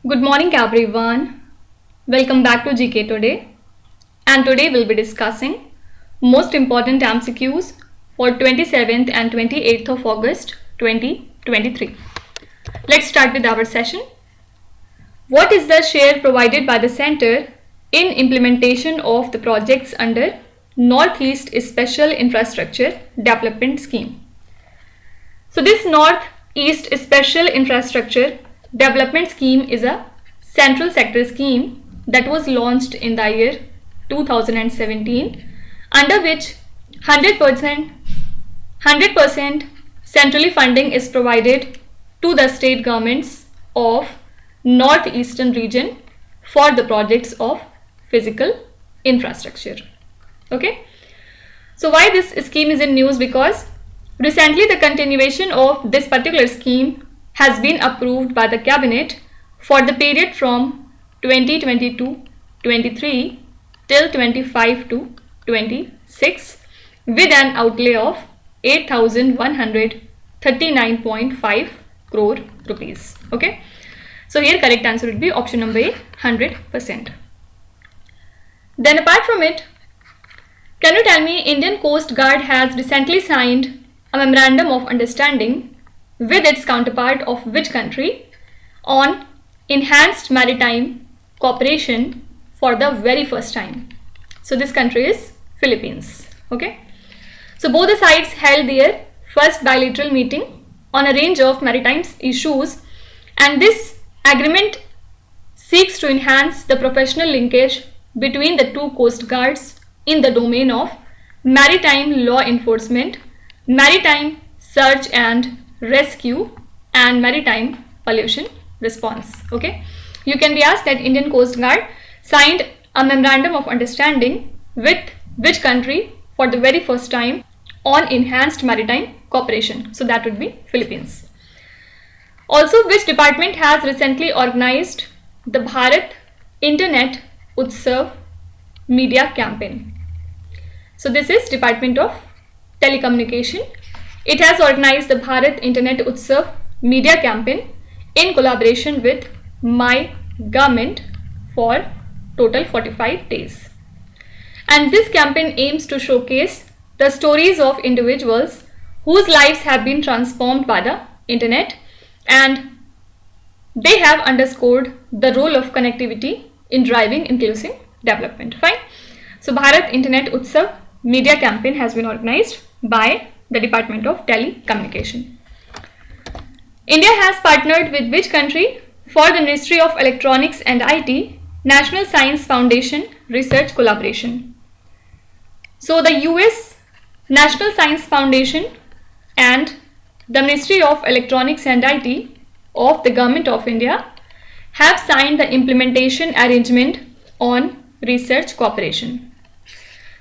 Good morning everyone. Welcome back to GK Today. And today we'll be discussing most important MCQs for 27th and 28th of August 2023. Let's start with our session. What is the share provided by the center in implementation of the projects under Northeast Special Infrastructure Development Scheme? So this Northeast Special Infrastructure Development Scheme is a central sector scheme that was launched in the year 2017, under which 100% centrally funding is provided to the state governments of northeastern region for the projects of physical infrastructure. Okay, so why this scheme is in news? Because recently the continuation of this particular scheme has been approved by the cabinet for the period from 2022-23 till 25-26 with an outlay of 8,139.5 crore rupees. Okay, so here correct answer would be option number A, 100%. Then apart from it, can you tell me Indian Coast Guard has recently signed a memorandum of understanding with its counterpart of which country on enhanced maritime cooperation for the very first time? So this country is Philippines. Okay, so both the sides held their first bilateral meeting on a range of maritime issues, and this agreement seeks to enhance the professional linkage between the two coast guards in the domain of maritime law enforcement, maritime search and rescue, and maritime pollution response. Okay, you can be asked that Indian Coast Guard signed a memorandum of understanding with which country for the very first time on enhanced maritime cooperation. So that would be Philippines. Also, which department has recently organized the Bharat Internet Utsav media campaign? So this is Department of Telecommunication. It has organized the Bharat Internet Utsav media campaign in collaboration with My Government for total 45 days. And this campaign aims to showcase the stories of individuals whose lives have been transformed by the internet, and they have underscored the role of connectivity in driving inclusive development. Fine. So Bharat Internet Utsav media campaign has been organized by the Department of Telecommunication. India has partnered with which country for the Ministry of Electronics and IT National Science Foundation research collaboration? So the US National Science Foundation and the Ministry of Electronics and IT of the Government of India have signed the implementation arrangement on research cooperation.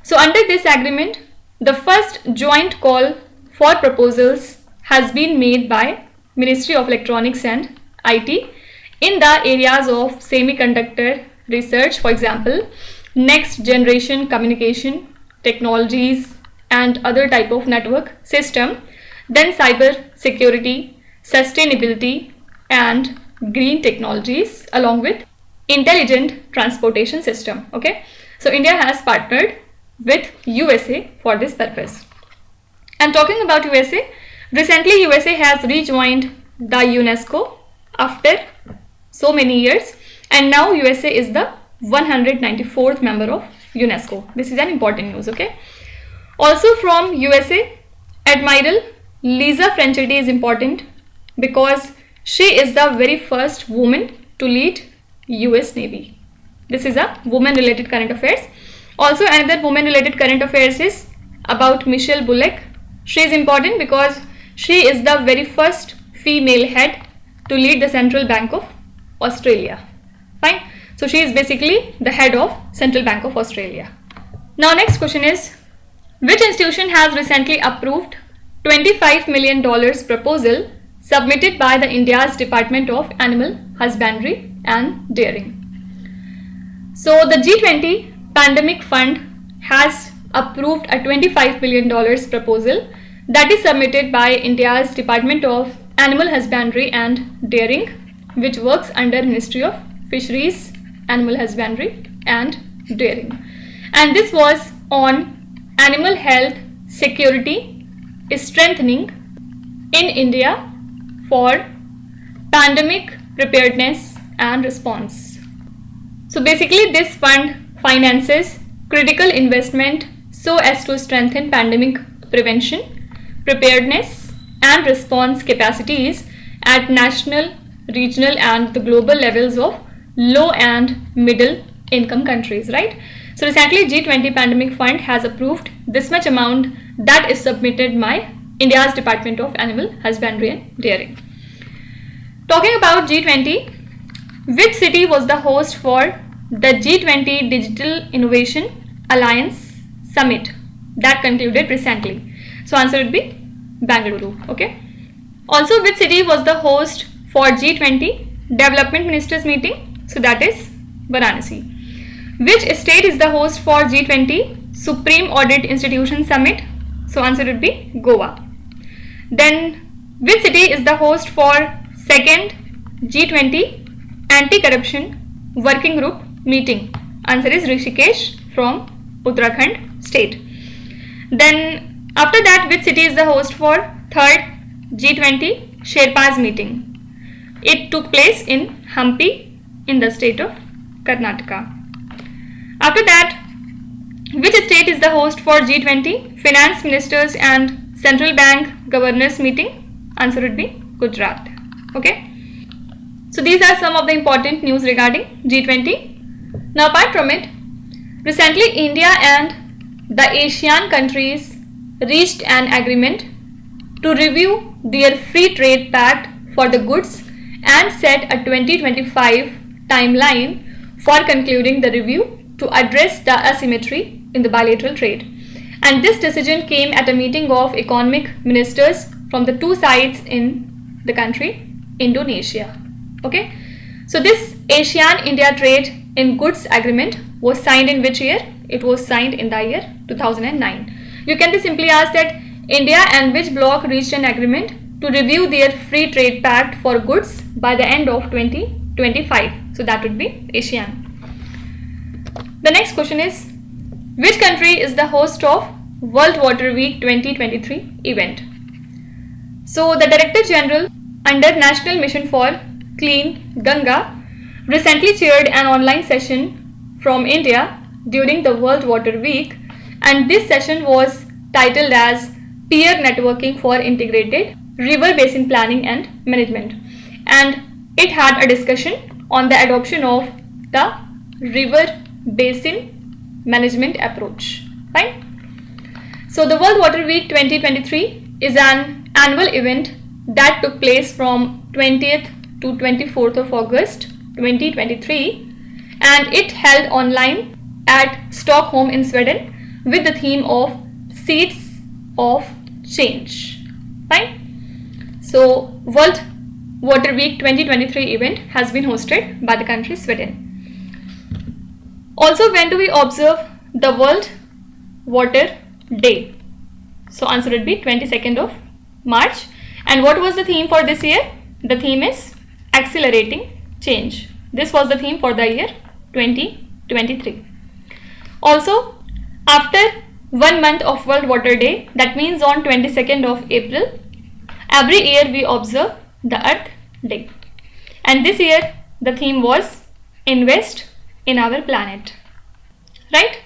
So under this agreement, the first joint call for proposals has been made by Ministry of Electronics and IT in the areas of semiconductor research, for example, next generation communication technologies and other type of network system, then cyber security, sustainability and green technologies, along with intelligent transportation system. Okay, so India has partnered with USA for this purpose. And talking about USA, recently USA has rejoined the UNESCO after so many years, and now USA is the 194th member of UNESCO. This is an important news. Okay, also from USA, Admiral Lisa Franchetti is important because she is the very first woman to lead US Navy. This is a woman related current affairs. Also another woman related current affairs is about Michelle Bullock. She is important because she is the very first female head to lead the Central Bank of Australia. Fine. So she is basically the head of Central Bank of Australia. Now next question is, which institution has recently approved $25 million proposal submitted by the India's Department of Animal Husbandry and Dairying? So the G20 Pandemic Fund has approved a $25 billion proposal that is submitted by India's Department of Animal Husbandry and Dairying which works under Ministry of Fisheries, Animal Husbandry and Dairying. And this was on animal health security strengthening in India for pandemic preparedness and response. So basically this fund finances critical investment so as to strengthen pandemic prevention, preparedness and response capacities at national, regional and the global levels of low and middle income countries, right? So recently G20 Pandemic Fund has approved this much amount that is submitted by India's Department of Animal Husbandry and Dairying. Talking about G20, which city was the host for the G20 Digital Innovation Alliance Summit that concluded recently? So answer would be Bangalore. Okay. Also, which city was the host for G20 Development Ministers Meeting? So that is Varanasi. Which state is the host for G20 Supreme Audit Institution Summit? So answer would be Goa. Then which city is the host for second G20 Anti-Corruption Working Group meeting? Answer is Rishikesh from Uttarakhand state. Then after that, which city is the host for third G20 Sherpas meeting? It took place in Hampi in the state of Karnataka. After that, which state is the host for G20 Finance Ministers and Central Bank Governors meeting? Answer would be Gujarat. Okay. So these are some of the important news regarding G20. Now apart from it, recently India and the ASEAN countries reached an agreement to review their free trade pact for the goods and set a 2025 timeline for concluding the review to address the asymmetry in the bilateral trade. And this decision came at a meeting of economic ministers from the two sides in the country, Indonesia. Okay. So this ASEAN-India Trade in Goods Agreement was signed in which year? It was signed in the year 2009. You can be simply asked that India and which bloc reached an agreement to review their free trade pact for goods by the end of 2025. So that would be ASEAN. The next question is, which country is the host of World Water Week 2023 event? So the Director General under National Mission for Clean Ganga recently chaired an online session from India during the World Water Week, and this session was titled as Peer Networking for Integrated River Basin Planning and Management, and it had a discussion on the adoption of the river basin management approach. Fine. So the World Water Week 2023 is an annual event that took place from 20th to 24th of August 2023, and it held online at Stockholm in Sweden with the theme of Seeds of Change. Fine. So World Water Week 2023 event has been hosted by the country Sweden. Also, when do we observe the World Water Day? So answer would be 22nd of March. And what was the theme for this year? The theme is Accelerating Change. This was the theme for the year 2023. Also, after 1 month of World Water Day, that means on 22nd of April, every year we observe the Earth Day. And this year the theme was Invest in Our Planet. Right?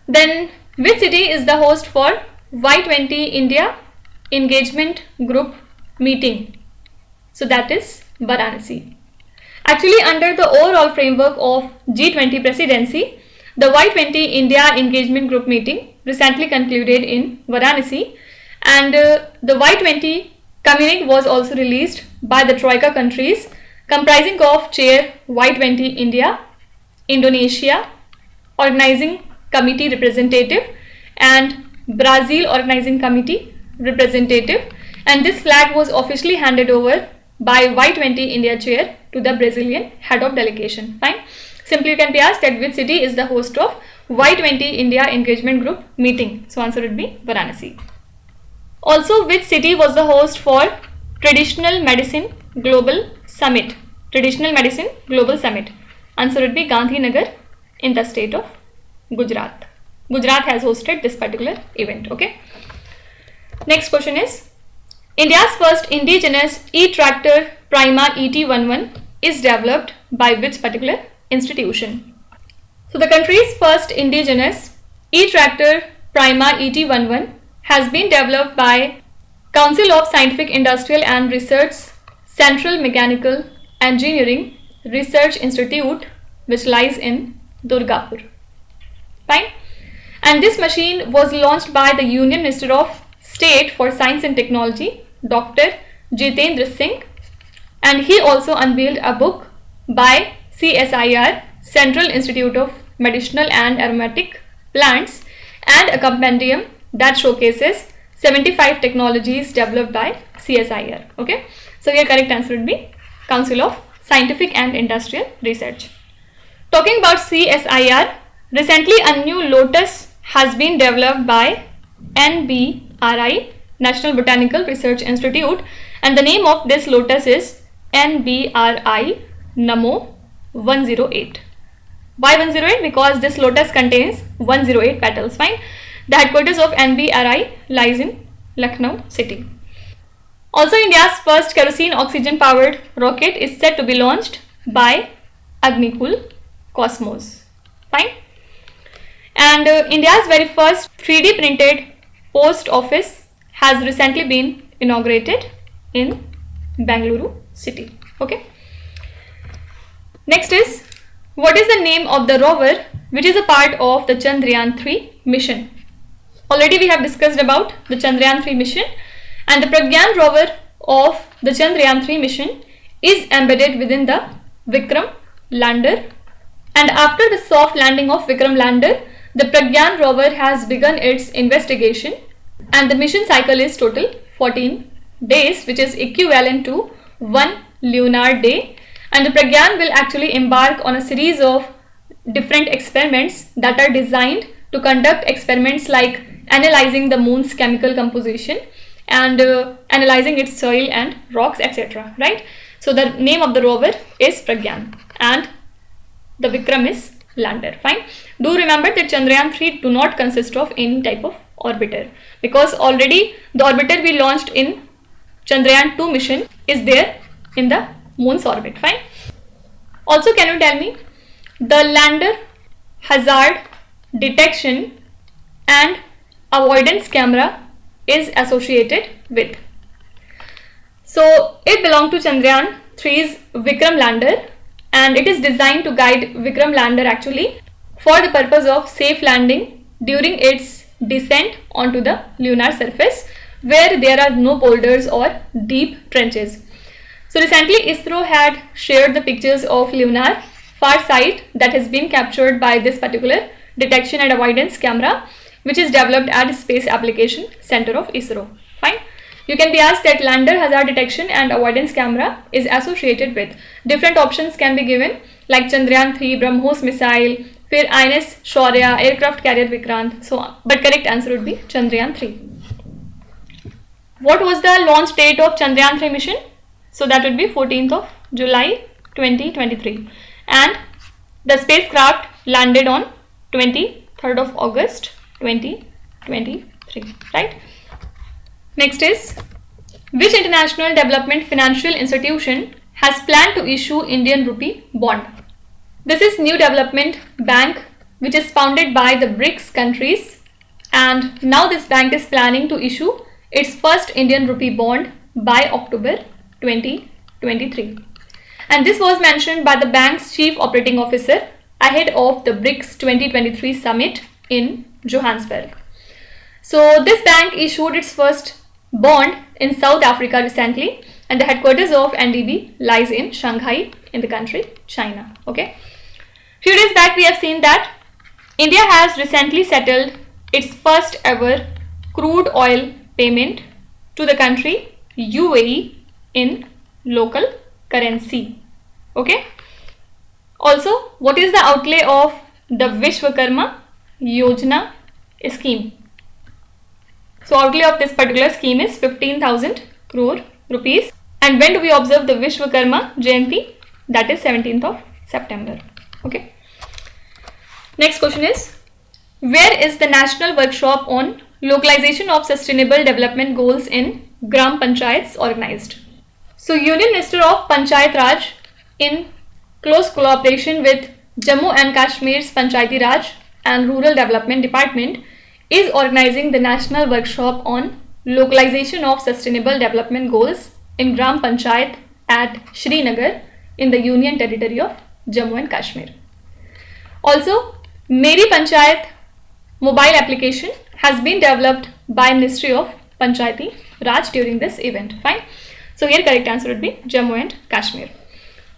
Then which city is the host for Y20 India Engagement Group meeting? So that is Varanasi. Actually, under the overall framework of G20 presidency, the Y20 India Engagement Group meeting recently concluded in Varanasi, and the Y20 communique was also released by the Troika countries comprising of Chair Y20 India, Indonesia Organizing Committee representative and Brazil Organizing Committee representative, and this flag was officially handed over by Y20 India chair to the Brazilian head of delegation. Fine. Simply you can be asked that which city is the host of Y20 India Engagement Group meeting. So answer would be Varanasi. Also, which city was the host for Traditional Medicine Global Summit Traditional Medicine Global Summit? Answer would be Gandhinagar in the state of Gujarat. Gujarat has hosted this particular event. Okay. Next question is, India's first indigenous e-tractor Prima ET11 is developed by which particular institution? So the country's first indigenous e-tractor Prima ET11 has been developed by Council of Scientific, Industrial and Research, Central Mechanical Engineering Research Institute, which lies in Durgapur. Fine. And this machine was launched by the Union Minister of State for Science and Technology, Dr. Jitendra Singh, and he also unveiled a book by CSIR, Central Institute of Medicinal and Aromatic Plants, and a compendium that showcases 75 technologies developed by CSIR. Okay, so your correct answer would be Council of Scientific and Industrial Research. Talking about CSIR, recently a new lotus has been developed by NBRI, National Botanical Research Institute, and the name of this lotus is NBRI Namo 108. Why 108? Because this lotus contains 108 petals. Fine. The headquarters of NBRI lies in Lucknow city. Also, India's first kerosene oxygen powered rocket is set to be launched by Agnikul Cosmos. Fine. And India's very first 3D printed post office has recently been inaugurated in Bengaluru city. Okay. Next is, what is the name of the rover which is a part of the Chandrayaan-3 mission? Already we have discussed about the Chandrayaan-3 mission, and the Pragyan rover of the Chandrayaan-3 mission is embedded within the Vikram lander, and after the soft landing of Vikram lander, the Pragyan rover has begun its investigation, and the mission cycle is total 14 days, which is equivalent to 1 lunar day, and the Pragyan will actually embark on a series of different experiments that are designed to conduct experiments like analyzing the moon's chemical composition and analyzing its soil and rocks, etc. Right? So the name of the rover is Pragyan and the Vikram is lander. Fine. Do remember that Chandrayaan-3 do not consist of any type of orbiter, because already the orbiter we launched in Chandrayaan-2 mission is there in the moon's orbit. Fine. Also, can you tell me the lander hazard detection and avoidance camera is associated with? So it belongs to Chandrayaan-3's Vikram lander, and it is designed to guide Vikram lander actually for the purpose of safe landing during its descent onto the lunar surface, where there are no boulders or deep trenches. So recently ISRO had shared the pictures of lunar far side that has been captured by this particular detection and avoidance camera, which is developed at Space Application Center of ISRO. Fine. You can be asked that lander hazard detection and avoidance camera is associated with different options can be given, like Chandrayaan-3, BrahMos missile, फिर INS Shaurya, aircraft carrier Vikrant, so on. But correct answer would be Chandrayaan-3. What was the launch date of Chandrayaan-3 mission? So that would be 14th of July 2023, and the spacecraft landed on 23rd of August 2023. Right. Next is, which international development financial institution has planned to issue Indian rupee bond? This is New Development Bank, which is founded by the BRICS countries, and now this bank is planning to issue its first Indian rupee bond by October 2023. And this was mentioned by the bank's chief operating officer ahead of the BRICS 2023 summit in Johannesburg. So this bank issued its first bond in South Africa recently, and the headquarters of NDB lies in Shanghai in the country China. Okay. Few days back we have seen that India has recently settled its first ever crude oil payment to the country UAE in local currency. Okay. Also, what is the outlay of the Vishwakarma Yojana scheme? So outlay of this particular scheme is 15,000 crore rupees. And when do we observe the Vishwakarma Jayanti? that is 17th of September. Okay. Next question is, where is the national workshop on localization of sustainable development goals in Gram Panchayats organized? So Union Minister of Panchayat Raj in close collaboration with Jammu and Kashmir's Panchayati Raj and Rural Development Department is organizing the national workshop on localization of sustainable development goals in Gram Panchayat at Srinagar in the Union Territory of Jammu and Kashmir. Also, Meri Panchayat mobile application has been developed by Ministry of Panchayati Raj during this event. Fine. So here correct answer would be Jammu and Kashmir.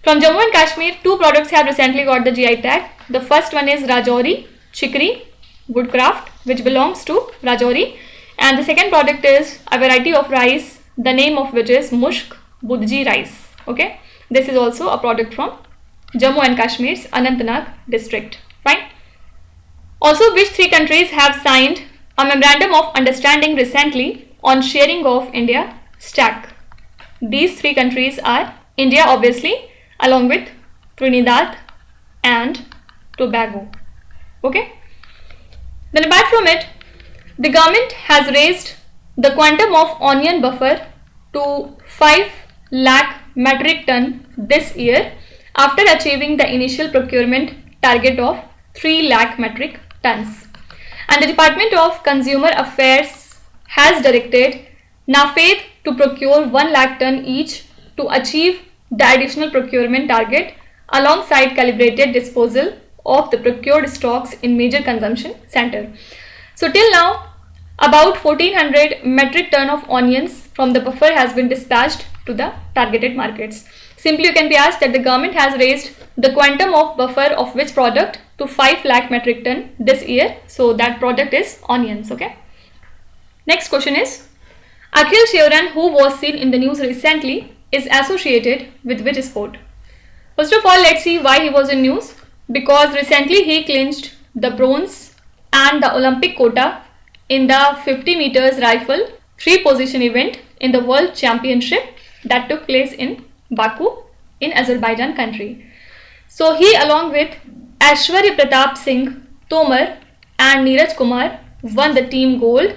From Jammu and Kashmir, two products have recently got the GI tag. The first one is Rajouri Chikri Woodcraft, which belongs to Rajouri, and the second product is a variety of rice, the name of which is Mushk Budji rice. Okay, this is also a product from Jammu and Kashmir's Anantnag district. Fine. Also, which three countries have signed a memorandum of understanding recently on sharing of India stack? These three countries are India, obviously, along with Trinidad and Tobago. Okay. Then apart from it, the government has raised the quantum of onion buffer to 5 lakh metric ton this year after achieving the initial procurement target of 3 lakh metric tons. And the Department of Consumer Affairs has directed NAFED to procure 1 lakh ton each to achieve the additional procurement target alongside calibrated disposal of the procured stocks in major consumption center. So till now, about 1400 metric ton of onions from the buffer has been dispatched to the targeted markets. Simply you can be asked that the government has raised the quantum of buffer of which product to 5 lakh metric ton this year. So that product is onions. Okay. Next question is, Akhil Shivran, who was seen in the news recently, is associated with which sport? First of all, let's see why he was in news. Because recently he clinched the bronze and the Olympic quota in the 50 meters rifle 3-position event in the World Championship that took place in Baku in Azerbaijan country. So he, along with Aishwarya Pratap Singh Tomar and Neeraj Kumar, won the team gold,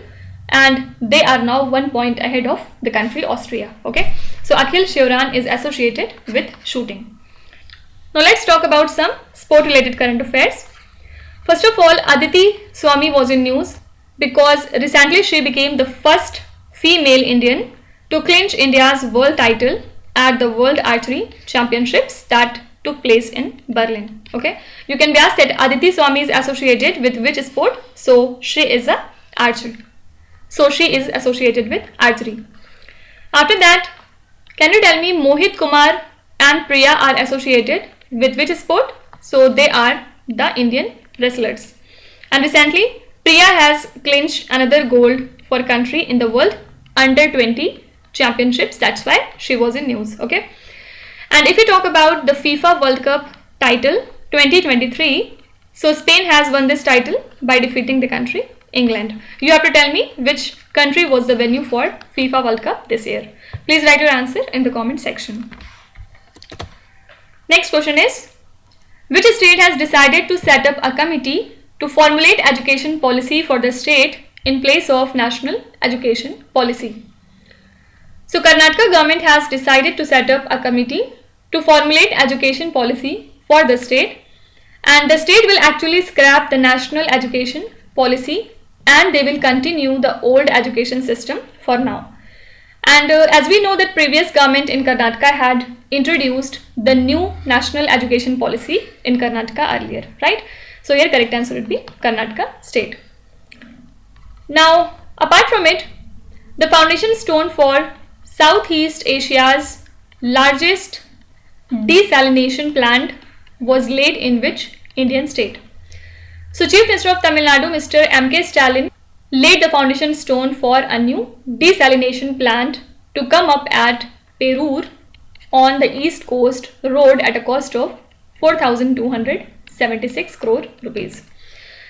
and they are now 1 point ahead of the country Austria. Okay, so Akhil Shivran is associated with shooting. Now let's talk about some sport related current affairs. First of all, Aditi Swami was in news because recently she became the first female Indian to clinch India's world title at the World Archery Championships that took place in Berlin. Okay, you can be asked that Aditi Swami is associated with which sport? So she is a archer. So she is associated with archery. After that, can you tell me Mohit Kumar and Priya are associated with which sport? So they are the Indian wrestlers. And recently, Priya has clinched another gold for country in the World Under 20 Championships. That's why she was in news. Okay. And if we talk about the FIFA World Cup title 2023, so Spain has won this title by defeating the country England. You have to tell me which country was the venue for FIFA World Cup this year. Please write your answer in the comment section. Next question is, which state has decided to set up a committee to formulate education policy for the state in place of national education policy? So Karnataka government has decided to set up a committee to formulate education policy for the state, and the state will actually scrap the national education policy and they will continue the old education system for now. And as we know that previous government in Karnataka had introduced the new national education policy in Karnataka earlier, right? So here correct answer would be Karnataka state. Now, apart from it, the foundation stone for Southeast Asia's largest desalination plant was laid in which Indian state? So Chief Minister of Tamil Nadu, Mr. M.K. Stalin, laid the foundation stone for a new desalination plant to come up at Perur on the east coast road at a cost of 4,276 crore rupees.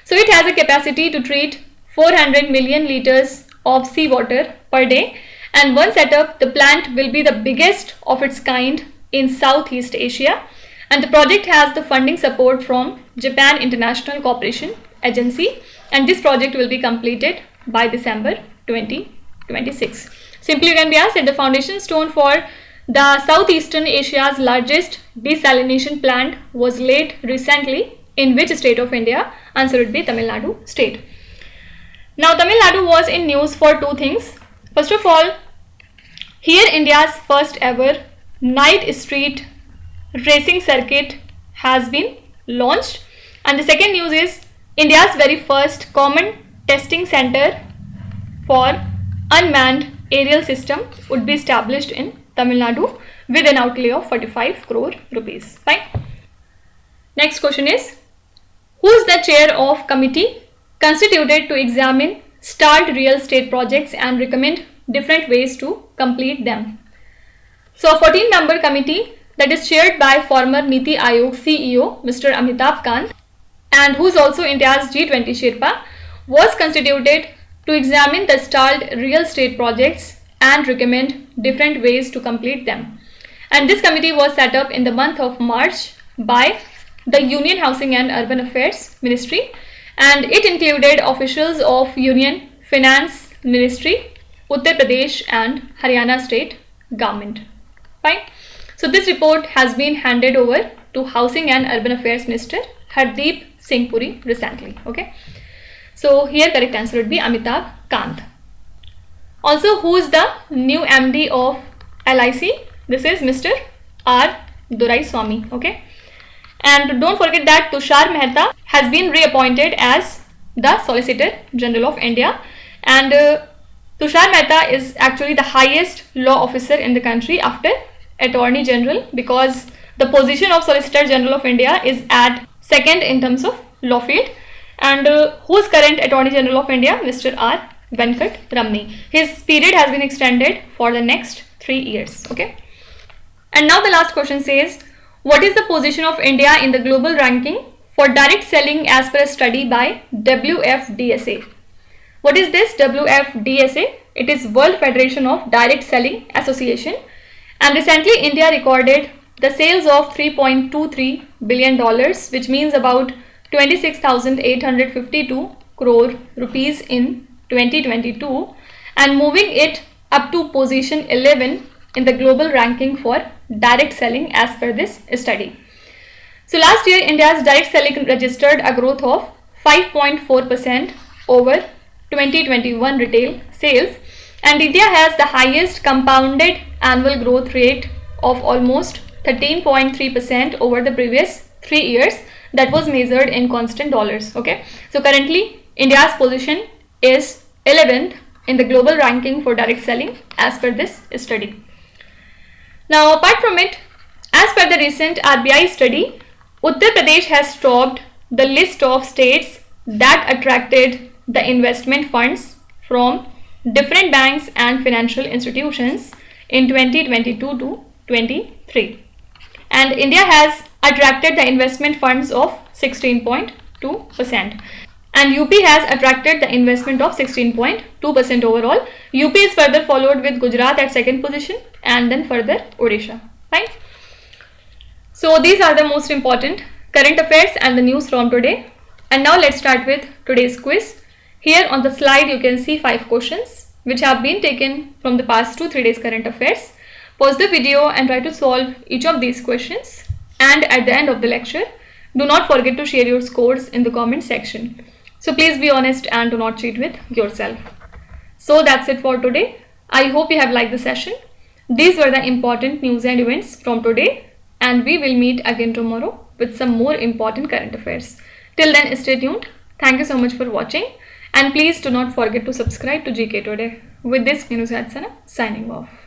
So it has a capacity to treat 400 million liters of seawater per day, and once set up, the plant will be the biggest of its kind in Southeast Asia, and the project has the funding support from Japan International Cooperation Agency, and this project will be completed by December 2026. Simply you can be asked that the foundation stone for the Southeastern Asia's largest desalination plant was laid recently in which state of India? Answer would be Tamil Nadu state. Now Tamil Nadu was in news for two things. First of all, here India's first ever night street racing circuit has been launched, and the second news is India's very first common testing center for unmanned aerial system would be established in Tamil Nadu with an outlay of 45 crore rupees. Fine. Next question is, who is the chair of committee constituted to examine stalled real estate projects and recommend different ways to complete them? So a 14-member committee that is chaired by former Niti Aayog CEO Mr. Amitabh Kant, and who is also India's G20 Sherpa, was constituted to examine the stalled real estate projects and recommend different ways to complete them. And this committee was set up in the month of March by the Union Housing and Urban Affairs Ministry, and it included officials of Union Finance Ministry, Uttar Pradesh and Haryana state government. Fine. So this report has been handed over to Housing and Urban Affairs Minister Hardeep Singh Puri recently. Okay. So here correct answer would be Amitabh Kant. Also, who is the new MD of LIC? This is Mr. R. Doraiswamy. Okay. And don't forget that Tushar Mehta has been reappointed as the Solicitor General of India, and Tushar Mehta is actually the highest law officer in the country after Attorney General, because the position of Solicitor General of India is at second in terms of law field. And who's current Attorney General of India? Mr. R. Venkat Ramani. His period has been extended for the next 3 years. Okay. And now the last question says, what is the position of India in the global ranking for direct selling as per a study by WFDSA? What is this WFDSA? It is World Federation of Direct Selling Association, and recently India recorded the sales of $3.23 billion, which means about 26,852 crore rupees in 2022, and moving it up to position 11 in the global ranking for direct selling as per this study. So last year India's direct selling registered a growth of 5.4% over 2021 retail sales, and India has the highest compounded annual growth rate of almost 13.3% over the previous 3 years, that was measured in constant dollars. Okay, so currently India's position is 11th in the global ranking for direct selling as per this study. Now apart from it, as per the recent RBI study, Uttar Pradesh has topped the list of states that attracted the investment funds from different banks and financial institutions in 2022 to 23, and India has attracted the investment funds of 16.2%, and UP has attracted the investment of 16.2% overall. UP is further followed with Gujarat at second position, and then further Odisha. Fine. So these are the most important current affairs and the news from today. And now let's start with today's quiz. Here on the slide you can see 5 questions which have been taken from the past 2-3 days current affairs. Pause the video and try to solve each of these questions, and at the end of the lecture do not forget to share your scores in the comment section. So please be honest and do not cheat with yourself. So that's it for today. I hope you have liked the session. These were the important news and events from today, and we will meet again tomorrow with some more important current affairs. Till then, stay tuned. Thank you so much for watching, and please do not forget to subscribe to GK Today. With this, Minu Satsana signing off.